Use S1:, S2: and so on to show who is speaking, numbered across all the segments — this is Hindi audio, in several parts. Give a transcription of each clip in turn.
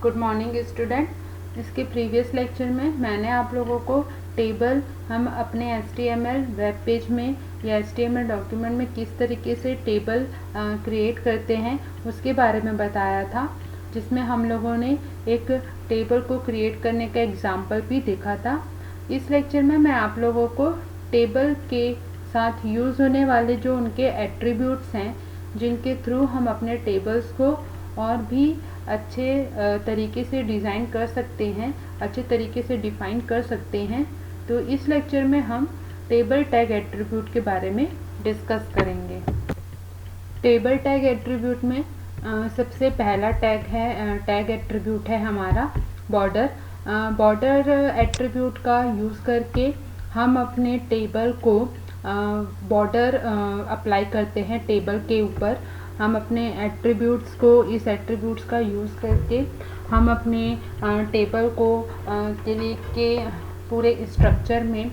S1: Good morning student. इसके प्रीवियस लेक्चर में मैंने आप लोगों को टेबल हम अपने HTML वेब पेज में या HTML डॉक्यूमेंट में किस तरीके से टेबल क्रिएट करते हैं उसके बारे में बताया था, जिसमें हम लोगों ने एक टेबल को क्रिएट करने का एग्जाम्पल भी देखा था। इस लेक्चर में मैं आप लोगों को टेबल के साथ यूज़ होने वाले जो उनके एट्रीब्यूट्स हैं, जिनके थ्रू हम अपने टेबल्स को और भी अच्छे तरीके से डिज़ाइन कर सकते हैं, अच्छे तरीके से डिफ़ाइन कर सकते हैं। तो इस लेक्चर में हम टेबल टैग एट्रीब्यूट के बारे में डिस्कस करेंगे। टेबल टैग एट्रीब्यूट में सबसे पहला टैग एट्रीब्यूट है हमारा बॉर्डर। बॉर्डर एट्रीब्यूट का यूज़ करके हम अपने टेबल को बॉर्डर अप्लाई करते हैं। टेबल के ऊपर हम अपने एट्रीब्यूट्स को, इस एट्रीब्यूट्स का यूज़ करके हम अपने टेबल को के पूरे स्ट्रक्चर में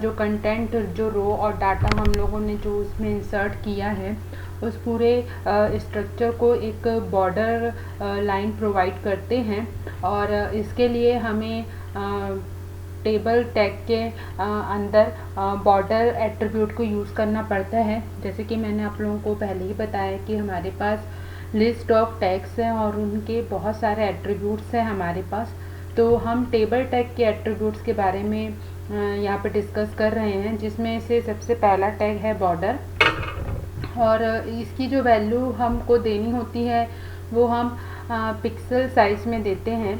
S1: जो कंटेंट, जो रो और डाटा हम लोगों ने जो उसमें इंसर्ट किया है, उस पूरे स्ट्रक्चर को एक बॉर्डर लाइन प्रोवाइड करते हैं। और इसके लिए हमें टेबल टैग के अंदर बॉर्डर एट्रीब्यूट को यूज़ करना पड़ता है। जैसे कि मैंने आप लोगों को पहले ही बताया कि हमारे पास लिस्ट ऑफ टैग्स हैं और उनके बहुत सारे एट्रीब्यूट्स हैं हमारे पास। तो हम टेबल टैग के एट्रीब्यूट्स के बारे में यहाँ पे डिस्कस कर रहे हैं, जिसमें से सबसे पहला टैग है बॉर्डर। और इसकी जो वैल्यू हमको देनी होती है वो हम पिक्सल साइज में देते हैं।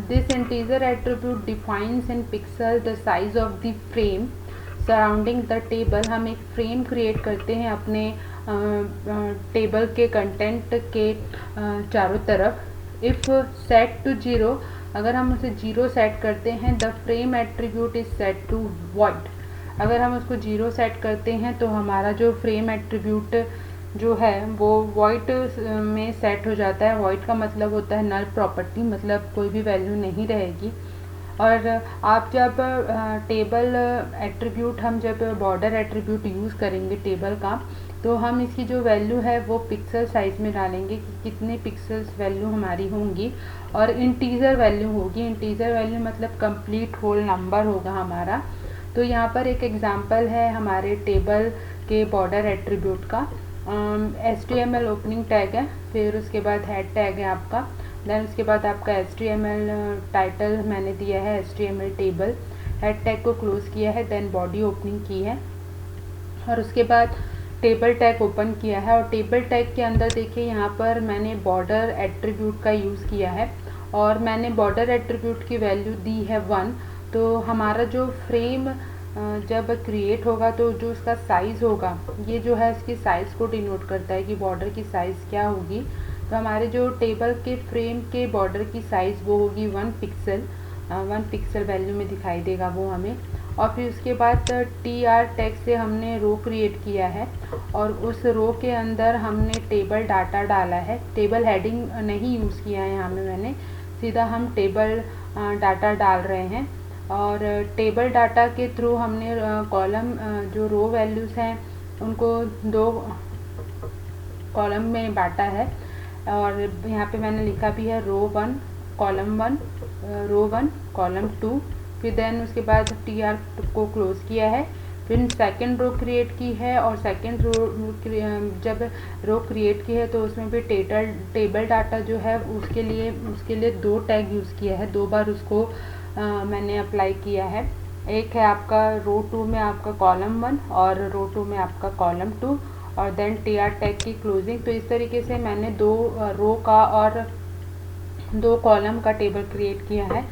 S1: This integer attribute defines in pixel the size of the frame surrounding the table. हम एक फ्रेम क्रिएट करते हैं अपने टेबल के कंटेंट के चारों तरफ। इफ़ सेट टू 0, अगर हम उसे 0 सेट करते हैं, the frame attribute is set to void. अगर हम उसको 0 सेट करते हैं तो हमारा जो फ्रेम एट्रीब्यूट जो है वो वॉइड में सेट हो जाता है। वॉइड का मतलब होता है नल प्रॉपर्टी, मतलब कोई भी वैल्यू नहीं रहेगी। और आप जब टेबल एट्रीब्यूट, हम जब बॉर्डर एट्रीब्यूट यूज़ करेंगे टेबल का, तो हम इसकी जो वैल्यू है वो पिक्सल साइज में डालेंगे कि कितने पिक्सल्स वैल्यू हमारी होंगी, और इंटीजर वैल्यू होगी। इंटीजर वैल्यू मतलब कंप्लीट होल नंबर होगा हमारा। तो यहाँ पर एक एग्जांपल है हमारे टेबल के बॉर्डर एट्रीब्यूट का। HTML ओपनिंग टैग है, फिर उसके बाद हेड टैग है आपका, देन उसके बाद आपका HTML टाइटल मैंने दिया है HTML टेबल, हेड टैग को क्लोज़ किया है, देन बॉडी ओपनिंग की है, और उसके बाद टेबल टैग ओपन किया है। और टेबल टैग के अंदर देखिए यहाँ पर मैंने बॉर्डर एट्रीब्यूट का यूज़ किया है, और मैंने बॉर्डर एट्रीब्यूट की वैल्यू दी है 1। तो हमारा जो फ्रेम जब क्रिएट होगा तो जो उसका साइज़ होगा, ये जो है इसकी साइज़ को डिनोट करता है कि बॉर्डर की साइज़ क्या होगी। तो हमारे जो टेबल के फ्रेम के बॉर्डर की साइज़ वो होगी 1 पिक्सल, 1 पिक्सल वैल्यू में दिखाई देगा वो हमें। और फिर उसके बाद TR टैग से हमने रो क्रिएट किया है, और उस रो के अंदर हमने टेबल डाटा डाला है। टेबल हेडिंग नहीं यूज़ किया है यहाँ में मैंने, सीधा हम टेबल डाटा डाल रहे हैं। और टेबल डाटा के थ्रू हमने कॉलम, जो रो वैल्यूज़ हैं उनको 2 कॉलम में बांटा है। और यहाँ पे मैंने लिखा भी है रो 1 कॉलम 1, रो 1 कॉलम 2, फिर देन उसके बाद TR को क्लोज़ किया है। फिर सेकंड रो क्रिएट की है, और सेकंड रो जब रो क्रिएट की है तो उसमें भी टेबल डाटा जो है उसके लिए 2 टैग यूज़ किया है, 2 बार उसको मैंने अप्लाई किया है। एक है आपका रो 2 में आपका कॉलम 1 और रो 2 में आपका कॉलम 2, और देन TR टैग की क्लोजिंग। तो इस तरीके से मैंने 2 रो का और 2 कॉलम का टेबल क्रिएट किया है।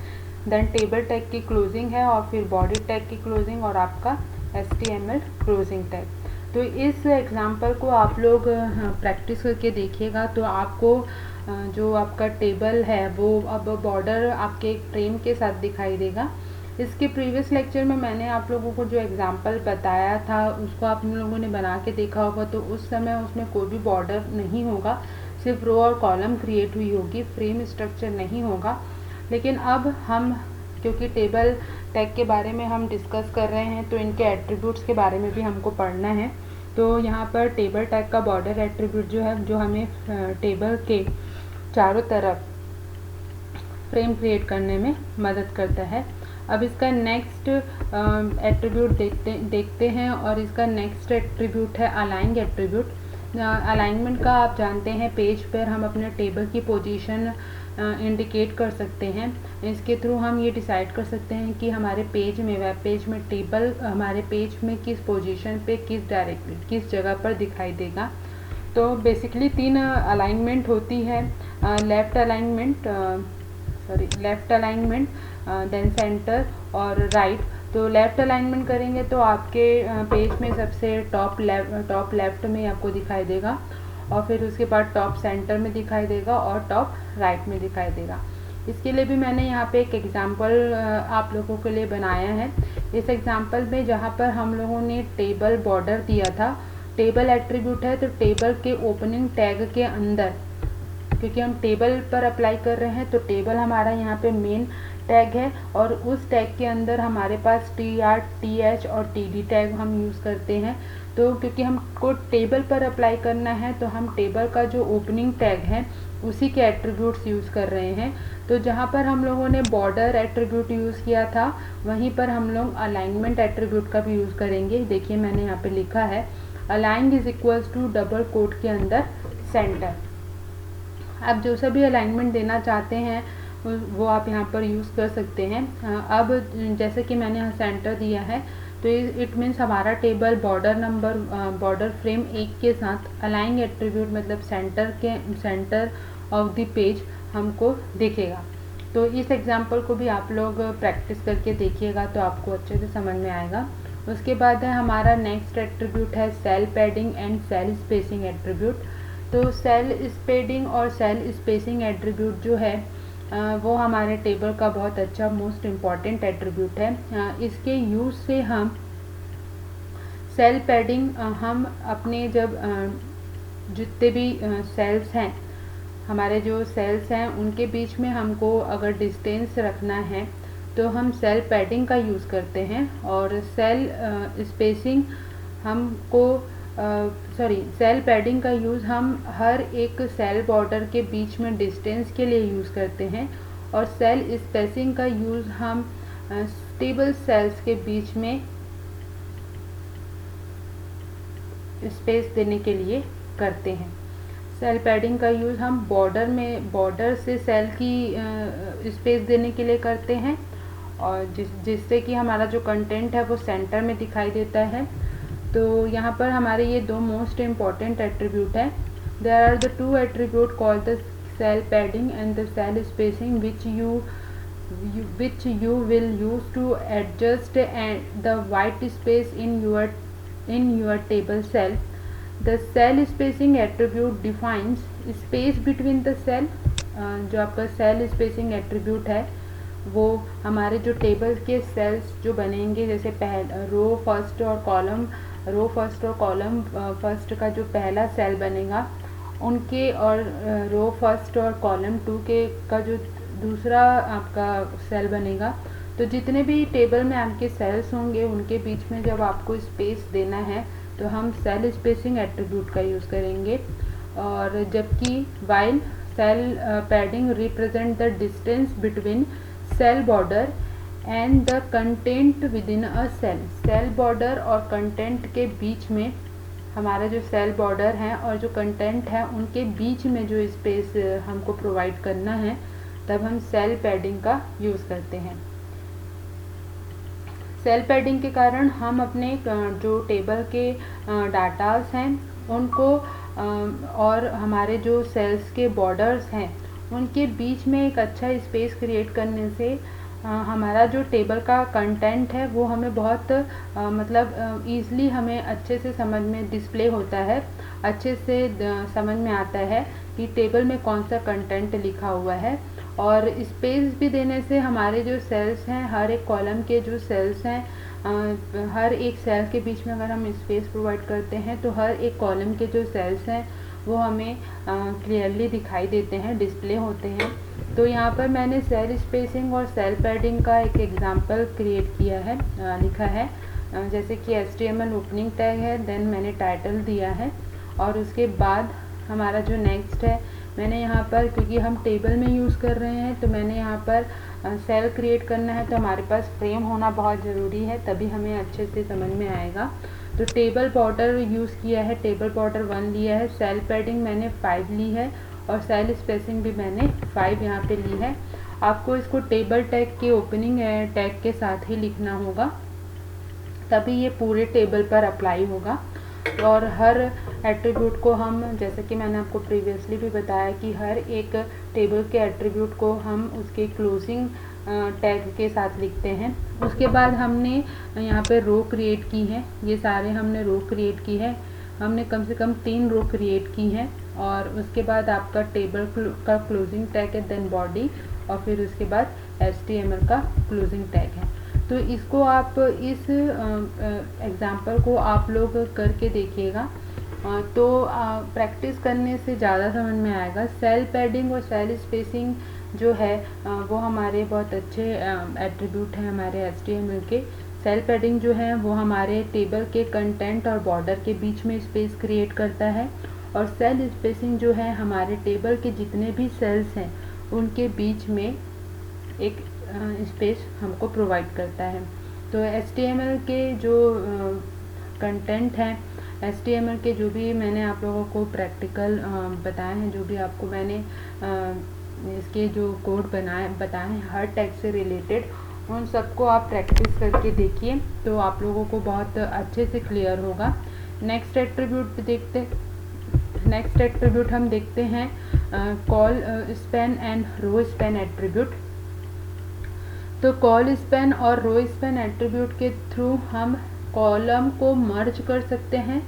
S1: देन टेबल टैग की क्लोजिंग है, और फिर बॉडी टैग की क्लोजिंग, और आपका HTML क्लोजिंग टैग। तो इस एग्जांपल को आप लोग प्रैक्टिस करके देखिएगा, तो आपको जो आपका टेबल है वो अब बॉर्डर आपके फ्रेम के साथ दिखाई देगा। इसके प्रीवियस लेक्चर में मैंने आप लोगों को जो एग्जांपल बताया था उसको आप लोगों ने बना के देखा होगा, तो उस समय उसमें कोई भी बॉर्डर नहीं होगा, सिर्फ रो और कॉलम क्रिएट हुई होगी, फ्रेम स्ट्रक्चर नहीं होगा। लेकिन अब हम, क्योंकि टेबल टैग के बारे में हम डिस्कस कर रहे हैं, तो इनके एट्रीब्यूट्स के बारे में भी हमको पढ़ना है। तो यहाँ पर टेबल टैग का बॉर्डर एट्रीब्यूट जो है, जो हमें टेबल के चारों तरफ फ्रेम क्रिएट करने में मदद करता है। अब इसका नेक्स्ट एट्रीब्यूट देखते हैं, और इसका नेक्स्ट एट्रीब्यूट है अलाइंग एट्रीब्यूट। अलाइनमेंट का आप जानते हैं, पेज पर हम अपने टेबल की पोजीशन इंडिकेट कर सकते हैं। इसके थ्रू हम ये डिसाइड कर सकते हैं कि हमारे पेज में, वेब पेज में टेबल हमारे पेज में किस पोजीशन पे, किस जगह पर दिखाई देगा। तो बेसिकली 3 अलाइनमेंट होती है, लेफ़्ट अलाइनमेंट, देन सेंटर और राइट। तो लेफ़्ट अलाइनमेंट करेंगे तो आपके पेज में सबसे टॉप लेफ़्ट में आपको दिखाई देगा, और फिर उसके बाद टॉप सेंटर में दिखाई देगा और टॉप राइट में दिखाई देगा। इसके लिए भी मैंने यहाँ पे एक एग्जांपल आप लोगों के लिए बनाया है। इस एग्जांपल में जहाँ पर हम लोगों ने टेबल बॉर्डर दिया था, टेबल एट्रीब्यूट है, तो टेबल के ओपनिंग टैग के अंदर, क्योंकि हम टेबल पर अप्लाई कर रहे हैं, तो टेबल हमारा यहाँ पे मेन टैग है, और उस टैग के अंदर हमारे पास TR, TH और TD टैग हम यूज़ करते हैं। तो क्योंकि हमको टेबल पर अप्लाई करना है, तो हम टेबल का जो ओपनिंग टैग है उसी के एट्रीब्यूट्स यूज़ कर रहे हैं। तो जहाँ पर हम लोगों ने बॉर्डर एट्रीब्यूट यूज़ किया था, वहीं पर हम लोग अलाइनमेंट एट्रीब्यूट का भी यूज़ करेंगे। देखिए मैंने यहाँ पे लिखा है align is equals to double quote के अंदर सेंटर। आप जो सा भी अलाइनमेंट देना चाहते हैं वो आप यहाँ पर यूज़ कर सकते हैं। अब जैसे कि मैंने यहाँ सेंटर दिया है, तो इट मीन्स हमारा टेबल बॉर्डर फ्रेम 1 के साथ अलाइन एट्रीब्यूट मतलब सेंटर ऑफ द पेज हमको दिखेगा। तो इस एग्जांपल को भी आप लोग प्रैक्टिस करके देखिएगा तो आपको अच्छे से समझ में आएगा। उसके बाद है हमारा नेक्स्ट एट्रीब्यूट है cell padding and cell spacing attribute. तो सेल स्पेडिंग और सेल स्पेसिंग एट्रीब्यूट जो है वो हमारे टेबल का बहुत अच्छा मोस्ट इम्पॉर्टेंट एट्रीब्यूट है। इसके यूज़ से हम सेल पैडिंग हम अपने जब जितने भी सेल्स हैं, हमारे जो सेल्स हैं उनके बीच में हमको अगर डिस्टेंस रखना है तो हम सेल पैडिंग का यूज़ करते हैं, और सेल स्पेसिंग सेल पैडिंग का यूज़ हम हर एक सेल बॉर्डर के बीच में डिस्टेंस के लिए यूज़ करते हैं, और सेल स्पेसिंग का यूज़ हम टेबल सेल्स के बीच में स्पेस देने के लिए करते हैं। सेल पैडिंग का यूज़ हम बॉर्डर से सेल की स्पेस देने के लिए करते हैं, और जिससे कि हमारा जो कंटेंट है वो सेंटर में दिखाई देता है। तो यहाँ पर हमारे ये 2 मोस्ट इम्पॉर्टेंट एट्रीब्यूट है। There are the 2 attribute called the cell padding and the cell spacing which you will use to adjust the white space in your table cell. The cell spacing attribute defines space between the cell. जो आपका सेल स्पेसिंग एट्रीब्यूट है वो हमारे जो टेबल के सेल्स जो बनेंगे, जैसे रो फर्स्ट और कॉलम फर्स्ट का जो पहला सेल बनेगा उनके, और रो फर्स्ट और कॉलम 2 का जो दूसरा आपका सेल बनेगा, तो जितने भी टेबल में आपके सेल्स होंगे उनके बीच में जब आपको स्पेस देना है तो हम सेल स्पेसिंग एट्रीब्यूट का यूज़ करेंगे। और जबकि while cell padding represent the distance between cell border and the content within a cell. Cell border और कंटेंट के बीच में, हमारा जो सेल बॉर्डर है और जो कंटेंट है उनके बीच में जो स्पेस हमको प्रोवाइड करना है, तब हम सेल पैडिंग का यूज़ करते हैं। सेल पैडिंग के कारण हम अपने जो टेबल के डाटास हैं उनको और हमारे जो सेल्स के बॉर्डर्स हैं उनके बीच में एक अच्छा स्पेस क्रिएट करने से हमारा जो टेबल का कंटेंट है वो हमें बहुत मतलब ईज़िली हमें अच्छे से समझ में डिस्प्ले होता है, अच्छे से समझ में आता है कि टेबल में कौन सा कंटेंट लिखा हुआ है। और स्पेस भी देने से हमारे जो सेल्स हैं, हर एक कॉलम के जो सेल्स हैं, हर एक सेल के बीच में अगर हम स्पेस प्रोवाइड करते हैं तो हर एक कॉलम के जो सेल्स हैं वो हमें क्लियरली दिखाई देते हैं, डिस्प्ले होते हैं। तो यहाँ पर मैंने सेल स्पेसिंग और सेल पैडिंग का एक एग्जांपल क्रिएट किया है, लिखा है। जैसे कि HTML ओपनिंग टैग है, देन मैंने टाइटल दिया है, और उसके बाद हमारा जो नेक्स्ट है मैंने यहाँ पर, क्योंकि हम टेबल में यूज़ कर रहे हैं, तो मैंने यहाँ पर सेल क्रिएट करना है, तो हमारे पास फ्रेम होना बहुत ज़रूरी है, तभी हमें अच्छे से समझ में आएगा। तो टेबल बॉर्डर यूज़ किया है, टेबल बॉर्डर 1 लिया है, सेल पैडिंग मैंने 5 ली है और सेल स्पेसिंग भी मैंने 5 यहाँ पे ली है। आपको इसको टेबल टैग के ओपनिंग टैग के साथ ही लिखना होगा, तभी ये पूरे टेबल पर अप्लाई होगा। और हर एट्रीब्यूट को हम, जैसे कि मैंने आपको प्रीवियसली भी बताया कि हर एक टेबल के एट्रीब्यूट को हम उसके क्लोजिंग टैग के साथ लिखते हैं। उसके बाद हमने यहाँ पे रो क्रिएट की है, ये सारे हमने रो क्रिएट की है, हमने कम से कम 3 रो क्रिएट की हैं। और उसके बाद आपका टेबल का क्लोजिंग टैग है, देन बॉडी, और फिर उसके बाद HTML का क्लोजिंग टैग है। तो इसको आप इस एग्ज़ाम्पल को आप लोग करके देखिएगा, तो प्रैक्टिस करने से ज़्यादा समझ में आएगा। सेल पैडिंग और सेल स्पेसिंग जो है वो हमारे बहुत अच्छे एट्रीब्यूट हैं हमारे HTML के। सेल पैडिंग जो है वो हमारे टेबल के कंटेंट और बॉर्डर के बीच में स्पेस क्रिएट करता है, और सेल स्पेसिंग जो है हमारे टेबल के जितने भी सेल्स हैं उनके बीच में एक स्पेस हमको प्रोवाइड करता है। तो HTML के जो कंटेंट हैं, HTML के जो भी मैंने आप लोगों को प्रैक्टिकल बताए हैं, जो भी आपको मैंने इसके जो कोड बताए हैं हर टैग से रिलेटेड, उन सबको आप प्रैक्टिस करके देखिए, तो आप लोगों को बहुत अच्छे से क्लियर होगा। नेक्स्ट एट्रीब्यूट हम देखते हैं colspan and rowspan attribute. तो कॉल स्पैन और रो स्पैन एट्रीब्यूट के थ्रू हम कॉलम को मर्ज कर सकते हैं।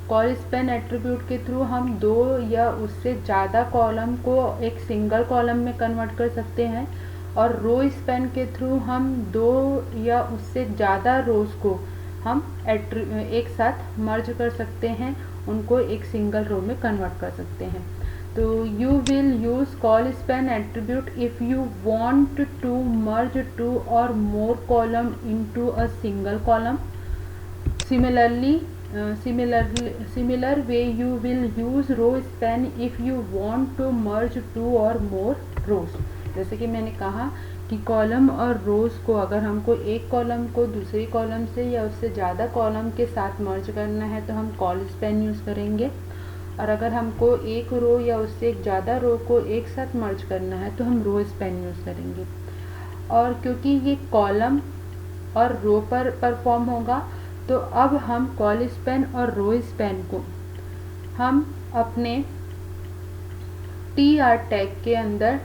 S1: कॉल स्पैन एट्रीब्यूट के थ्रू हम 2 या उससे ज़्यादा कॉलम को एक सिंगल कॉलम में कन्वर्ट कर सकते हैं, और रो स्पैन के थ्रू हम 2 या उससे ज़्यादा रोज़ को हम एक साथ मर्ज कर सकते हैं, उनको एक सिंगल रो में कन्वर्ट कर सकते हैं। तो you will use call span attribute if you want to merge 2 or more column into a single column. Similar way you will use row span if you want to merge 2 or more rows. जैसे कि मैंने कहा कि कॉलम और रोज़ को, अगर हमको एक कॉलम को दूसरी कॉलम से या उससे ज़्यादा कॉलम के साथ मर्ज करना है तो हम कॉल स्पैन यूज़ करेंगे, और अगर हमको एक रो या उससे एक ज़्यादा रो को एक साथ मर्ज करना है तो हम रो स्पैन यूज़ करेंगे। और क्योंकि ये कॉलम और रो पर परफॉर्म होगा, तो अब हम कॉल स्पैन और रो स्पैन को हम अपने TR टैग के अंदर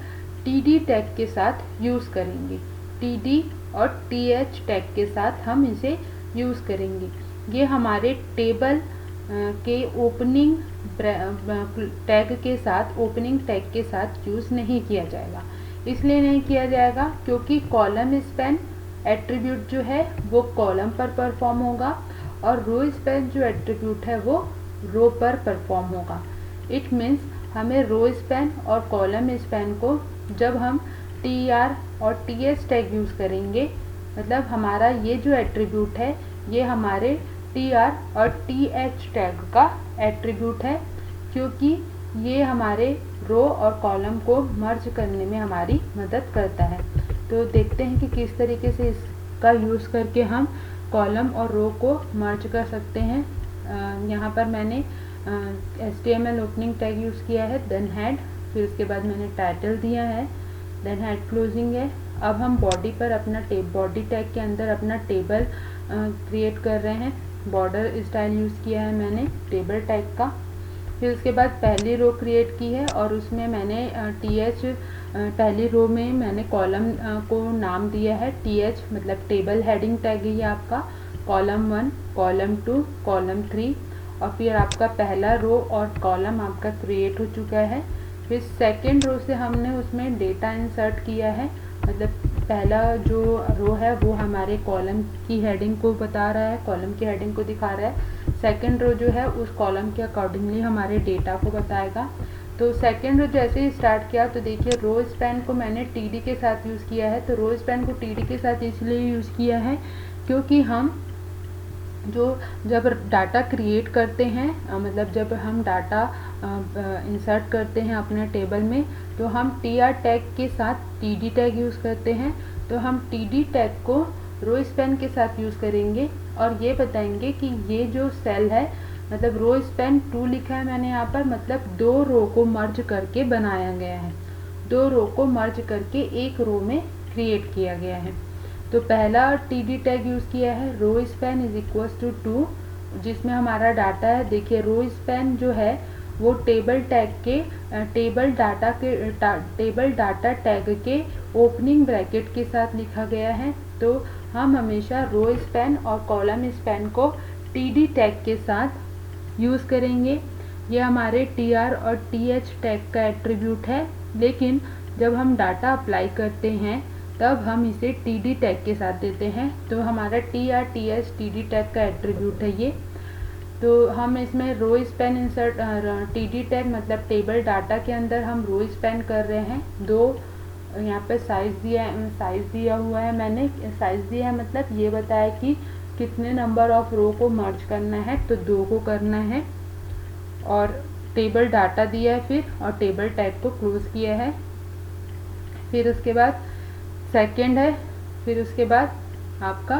S1: TD टैग के साथ यूज़ करेंगे। TD और TH टैग के साथ हम इसे यूज़ करेंगे। ये हमारे टेबल के ओपनिंग टैग के साथ, ओपनिंग टैग के साथ यूज़ नहीं किया जाएगा। इसलिए नहीं किया जाएगा क्योंकि कॉलम स्पैन एट्रीब्यूट जो है वो कॉलम पर परफॉर्म होगा, और रो स्पैन जो एट्रीब्यूट है वो रो पर परफॉर्म होगा। इट मीन्स हमें रो स्पैन और कॉलम स्पैन को जब हम TR और TH टैग यूज़ करेंगे, मतलब हमारा ये जो एट्रीब्यूट है ये हमारे TR और TH टैग का एट्रीब्यूट है, क्योंकि ये हमारे रो और कॉलम को मर्ज करने में हमारी मदद करता है। तो देखते हैं कि किस तरीके से इसका यूज़ करके हम कॉलम और रो को मर्ज कर सकते हैं। यहाँ पर मैंने HTML ओपनिंग टैग यूज़ किया है, देन हेड, फिर उसके बाद मैंने टाइटल दिया है, देन हेड क्लोजिंग है। अब हम बॉडी पर अपना बॉडी टैग के अंदर अपना टेबल क्रिएट कर रहे हैं। बॉर्डर स्टाइल यूज़ किया है मैंने टेबल टैग का। फिर उसके बाद पहली रो क्रिएट की है और उसमें मैंने TH, पहली रो में मैंने कॉलम को नाम दिया है TH, मतलब टेबल हेडिंग टैग है ये आपका, कॉलम 1, कॉलम 2, कॉलम 3, और फिर आपका पहला रो और कॉलम आपका क्रिएट हो चुका है। फिर सेकेंड रो से हमने उसमें डेटा इंसर्ट किया है, मतलब पहला जो रो है वो हमारे कॉलम की हेडिंग को बता रहा है, कॉलम की हेडिंग को दिखा रहा है। सेकंड रो जो है उस कॉलम के अकॉर्डिंगली हमारे डेटा को बताएगा। तो सेकंड रो जैसे ही स्टार्ट किया तो देखिए रो स्पैन को मैंने TD के साथ यूज़ किया है। तो रो स्पैन को TD के साथ इसलिए यूज़ किया है क्योंकि हम जब डाटा क्रिएट करते हैं, मतलब जब हम डाटा इंसर्ट करते हैं अपने टेबल में, तो हम TR टैग के साथ TD टैग यूज़ करते हैं। तो हम TD टैग को रो स्पैन के साथ यूज़ करेंगे और ये बताएंगे कि ये जो सेल है, मतलब रो स्पैन 2 लिखा है मैंने यहाँ पर, मतलब 2 रो को मर्ज करके बनाया गया है, 2 रो को मर्ज करके एक रो में क्रिएट किया गया है। तो पहला TD टैग यूज़ किया है, rowspan is equals to 2, जिसमें हमारा डाटा है। देखिए रो स्पैन जो है वो टेबल डाटा टैग के ओपनिंग ब्रैकेट के साथ लिखा गया है। तो हम हमेशा रो स्पैन और कॉलम स्पैन को TD टैग के साथ यूज़ करेंगे। ये हमारे TR और TH टैग का एट्रीब्यूट है, लेकिन जब हम डाटा अप्लाई करते हैं तब हम इसे TD टैग के साथ देते हैं। तो हमारा TR TH TD टैग का एट्रीब्यूट है ये। तो हम इसमें rowspan insert TD tag मतलब टेबल डाटा के अंदर हम रो स्पैन कर रहे हैं। 2 यहाँ पे साइज़ दिया हुआ है, मैंने साइज़ दिया है मतलब ये बताया कि कितने नंबर ऑफ रो को मर्ज करना है, तो 2 को करना है। और टेबल डाटा दिया है फिर, और टेबल टैग को क्लोज किया है। फिर उसके बाद सेकंड है, फिर उसके बाद आपका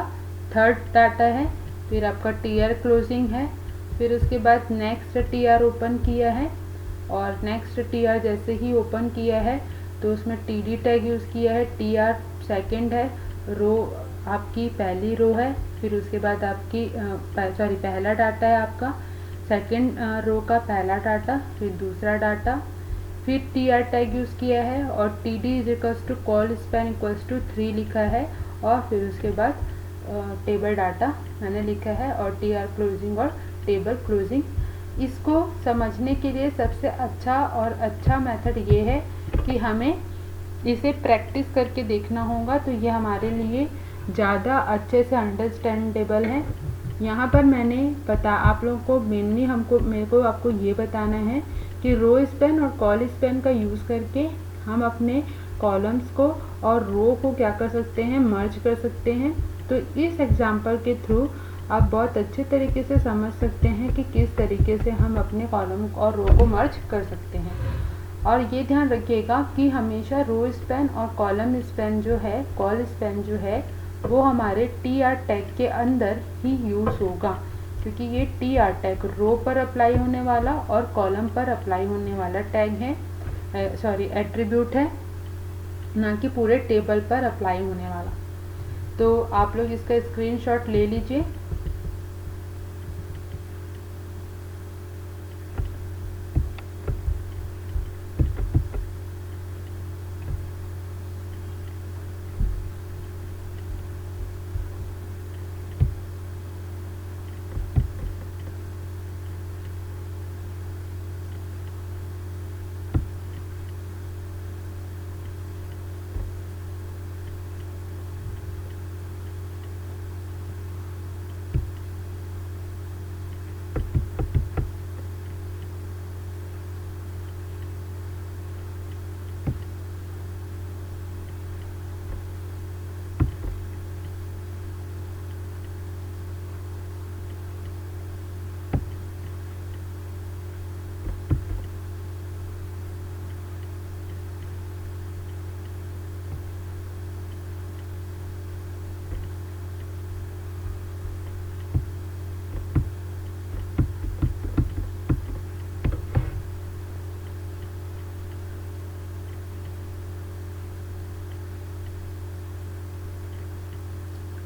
S1: थर्ड डाटा है, फिर आपका TR क्लोजिंग है, फिर उसके बाद नेक्स्ट TR ओपन किया है, और नेक्स्ट TR जैसे ही ओपन किया है तो उसमें TD टैग यूज़ किया है। TR सेकंड है, रो आपकी पहली रो है, फिर उसके बाद आपकी पहला डाटा है आपका, सेकंड रो का पहला डाटा, फिर दूसरा डाटा, फिर TR टैग यूज़ किया है, और TD is equals to colspan equals to 3 लिखा है, और फिर उसके बाद टेबल डाटा मैंने लिखा है, और TR क्लोजिंग और टेबल क्लोजिंग। इसको समझने के लिए सबसे अच्छा मेथड ये है कि हमें इसे प्रैक्टिस करके देखना होगा, तो ये हमारे लिए ज़्यादा अच्छे से अंडरस्टैंडेबल है। यहाँ पर मैंने आप लोगों को मेरे को आपको ये बताना है कि रो स्पैन और कॉल स्पैन का यूज़ करके हम अपने कॉलम्स को और रो को क्या कर सकते हैं, मर्ज कर सकते हैं। तो इस एग्जाम्पल के थ्रू आप बहुत अच्छे तरीके से समझ सकते हैं कि किस तरीके से हम अपने कॉलम और रो को मर्ज कर सकते हैं। और ये ध्यान रखिएगा कि हमेशा रो स्पैन और कॉलम स्पैन जो है, कॉल स्पैन जो है, वो हमारे TR टैग के अंदर ही यूज़ होगा, क्योंकि ये TR टैग रो पर अप्लाई होने वाला और कॉलम पर अप्लाई होने वाला टैग है, एट्रीब्यूट है, ना कि पूरे टेबल पर अप्लाई होने वाला। तो आप लोग इसका स्क्रीनशॉट ले लीजिए।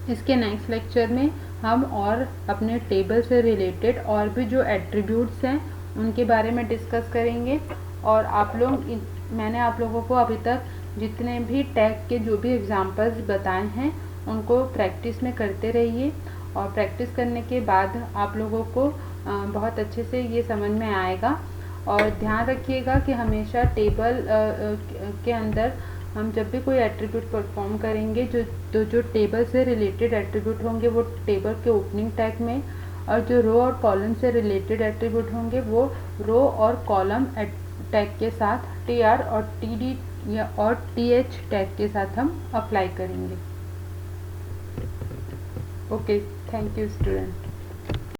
S1: इसके नेक्स्ट लेक्चर में हम और अपने टेबल से रिलेटेड और भी जो एट्रीब्यूट्स हैं उनके बारे में डिस्कस करेंगे। और मैंने आप लोगों को अभी तक जितने भी टैग के जो भी एग्जांपल्स बताए हैं उनको प्रैक्टिस में करते रहिए, और प्रैक्टिस करने के बाद आप लोगों को बहुत अच्छे से ये समझ में आएगा। और ध्यान रखिएगा कि हमेशा टेबल के अंदर हम जब भी कोई एट्रीब्यूट परफॉर्म करेंगे जो टेबल से रिलेटेड एट्रीब्यूट होंगे वो टेबल के ओपनिंग टैग में, और जो रो और कॉलम से रिलेटेड एट्रीब्यूट होंगे वो रो और कॉलम टैग के साथ TR और TD और TH टैग के साथ हम अप्लाई करेंगे। Okay, thank you student.